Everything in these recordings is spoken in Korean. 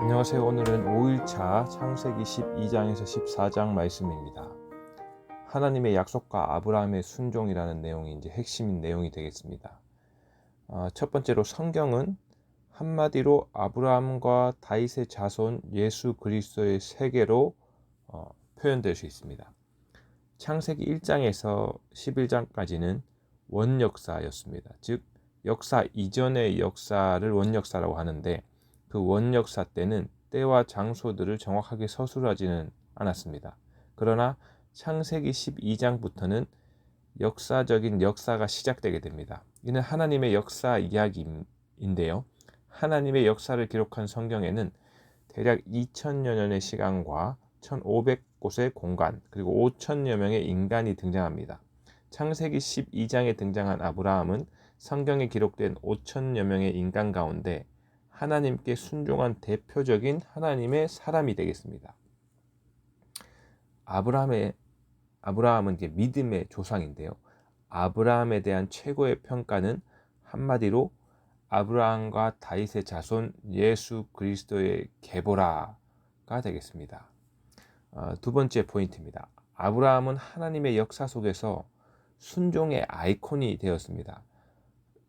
안녕하세요. 오늘은 5일차 창세기 12장에서 14장 말씀입니다. 하나님의 약속과 아브라함의 순종이라는 내용이 이제 핵심 내용이 되겠습니다. 첫 번째로 성경은 한마디로 아브라함과 다윗의 자손 예수 그리스도의 세계로 표현될 수 있습니다. 창세기 1장에서 11장까지는 원역사였습니다. 즉 역사 이전의 역사를 원역사라고 하는데 그 원역사 때는 때와 장소들을 정확하게 서술하지는 않았습니다. 그러나 창세기 12장부터는 역사적인 역사가 시작되게 됩니다. 이는 하나님의 역사 이야기인데요. 하나님의 역사를 기록한 성경에는 대략 2000여 년의 시간과 1500곳의 공간 그리고 5000여 명의 인간이 등장합니다. 창세기 12장에 등장한 아브라함은 성경에 기록된 5000여 명의 인간 가운데 하나님께 순종한 대표적인 하나님의 사람이 되겠습니다. 아브라함은 이제 믿음의 조상인데요. 아브라함에 대한 최고의 평가는 한마디로 아브라함과 다윗의 자손 예수 그리스도의 계보라가 되겠습니다. 두 번째 포인트입니다. 아브라함은 하나님의 역사 속에서 순종의 아이콘이 되었습니다.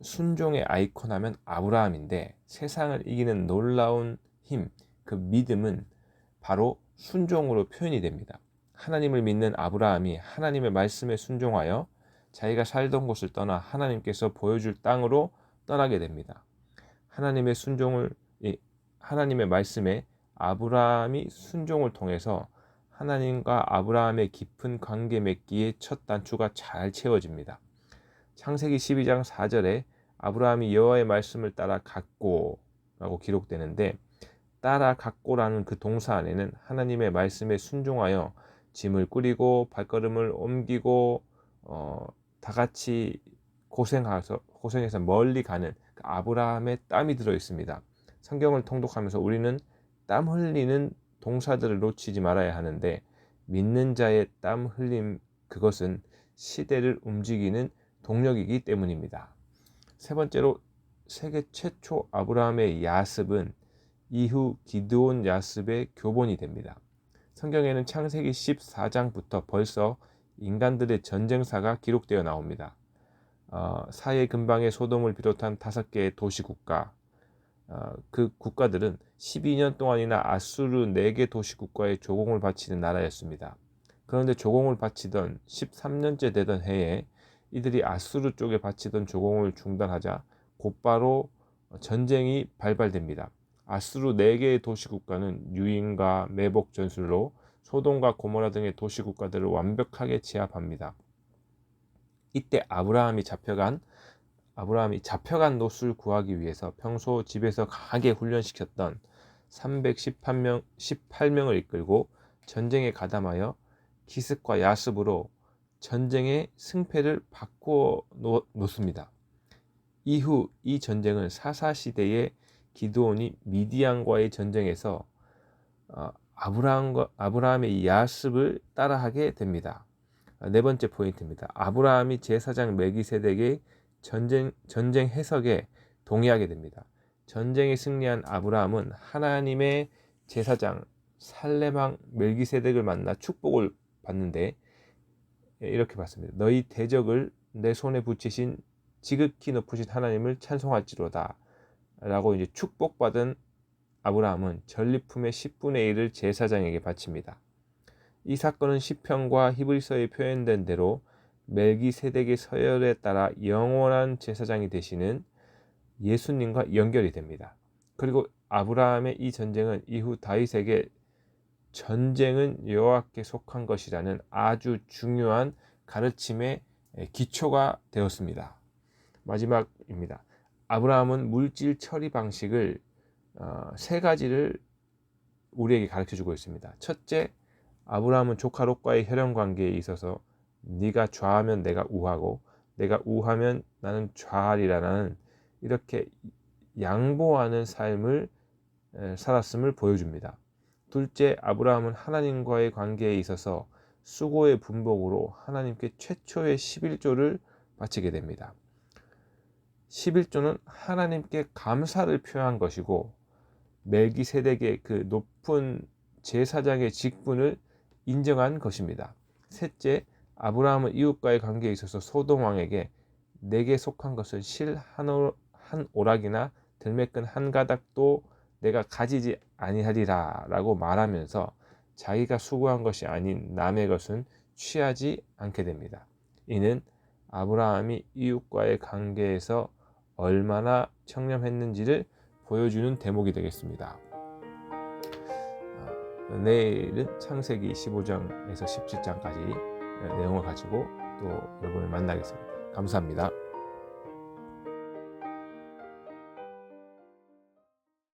순종의 아이콘 하면 아브라함인데 세상을 이기는 놀라운 힘, 그 믿음은 바로 순종으로 표현이 됩니다. 하나님을 믿는 아브라함이 하나님의 말씀에 순종하여 자기가 살던 곳을 떠나 하나님께서 보여줄 땅으로 떠나게 됩니다. 하나님의 말씀에 아브라함이 순종을 통해서 하나님과 아브라함의 깊은 관계 맺기에 첫 단추가 잘 채워집니다. 창세기 12장 4절에 아브라함이 여호와의 말씀을 따라 갔고라고 기록되는데 따라 갔고라는 그 동사 안에는 하나님의 말씀에 순종하여 짐을 꾸리고 발걸음을 옮기고 다 같이 고생해서 멀리 가는 그 아브라함의 땀이 들어 있습니다. 성경을 통독하면서 우리는 땀 흘리는 동사들을 놓치지 말아야 하는데 믿는 자의 땀 흘림 그것은 시대를 움직이는 동력이기 때문입니다. 세 번째로 세계 최초 아브라함의 야습은 이후 기드온 야습의 교본이 됩니다. 성경에는 창세기 14장부터 벌써 인간들의 전쟁사가 기록되어 나옵니다. 사해 근방의 소돔을 비롯한 5개의 도시국가, 그 국가들은 12년 동안이나 아수르 4개 도시국가에 조공을 바치는 나라였습니다. 그런데 조공을 바치던 13년째 되던 해에 이들이 아수르 쪽에 바치던 조공을 중단하자 곧바로 전쟁이 발발됩니다. 아수르 4개의 도시국가는 유인과 매복 전술로 소돔과 고모라 등의 도시국가들을 완벽하게 제압합니다. 이때 아브라함이 잡혀간 노수를 구하기 위해서 평소 집에서 강하게 훈련시켰던 318명을 이끌고 전쟁에 가담하여 기습과 야습으로 전쟁의 승패를 바꾸어 놓습니다. 이후 이 전쟁은 사사시대의 기드온이 미디안과의 전쟁에서 아브라함의 야습을 따라하게 됩니다. 네 번째 포인트입니다. 아브라함이 제사장 멜기세덱의 전쟁 해석에 동의하게 됩니다. 전쟁에 승리한 아브라함은 하나님의 제사장 살레망 멜기세덱을 만나 축복을 받는데 이렇게 받습니다. 너희 대적을 내 손에 붙이신 지극히 높으신 하나님을 찬송할지로다 라고 이제 축복받은 아브라함은 전리품의 10분의 1을 제사장에게 바칩니다. 이 사건은 시편과 히브리서에 표현된 대로 멜기세덱의 서열에 따라 영원한 제사장이 되시는 예수님과 연결이 됩니다. 그리고 아브라함의 이 전쟁은 이후 다윗에게 전쟁은 여호와께 속한 것이라는 아주 중요한 가르침의 기초가 되었습니다. 마지막입니다. 아브라함은 물질 처리 방식을 3가지를 우리에게 가르쳐주고 있습니다. 첫째, 아브라함은 조카 롯과의 혈연 관계에 있어서 네가 좌하면 내가 우하고 내가 우하면 나는 좌하리라는 이렇게 양보하는 삶을 살았음을 보여줍니다. 둘째, 아브라함은 하나님과의 관계에 있어서 수고의 분복으로 하나님께 최초의 11조를 바치게 됩니다. 11조는 하나님께 감사를 표한 것이고 멜기세덱의 그 높은 제사장의 직분을 인정한 것입니다. 셋째, 아브라함은 이웃과의 관계에 있어서 소돔 왕에게 내게 속한 것을 실 한 오락이나 들매끈 한 가닥도 내가 가지지 아니하리라 라고 말하면서 자기가 수고한 것이 아닌 남의 것은 취하지 않게 됩니다. 이는 아브라함이 이웃과의 관계에서 얼마나 청렴했는지를 보여주는 대목이 되겠습니다. 내일은 창세기 15장에서 17장까지 내용을 가지고 또 여러분을 만나겠습니다. 감사합니다.